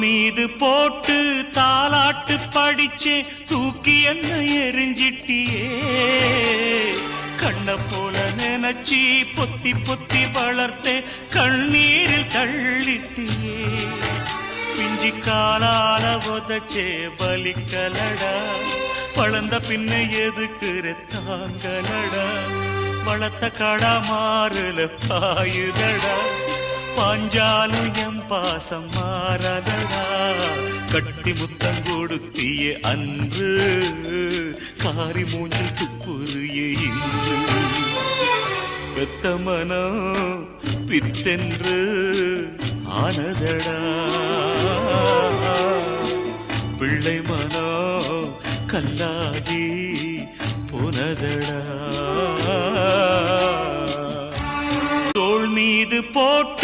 மீது போட்டு தாலாட்டு படிச்சே தூக்கி என்ன எரிஞ்சிட்டியே கண்ண போல நினைச்சி பொத்தி பொத்தி வளர்த்தே கண்ணீரில் தள்ளிட்டியே பிஞ்சி காலால உதச்சே பலிக்கலடா வளர்ந்த பின்ன எதுக்குற தாங்கலடா வளர்த்த கடா மாறுல பாயுதடா பாஞ்சாலும் எம் பாசம் மாறதடா கட்டி முத்தம் கொடுத்திய அன்று காரி மூஞ்சில் துப்புறியே இன்று பெத்த மனம் பித்தென்று ஆனதடா பிள்ளை மனம் கல்லாகி போனதடா தோள் மீது போட்டு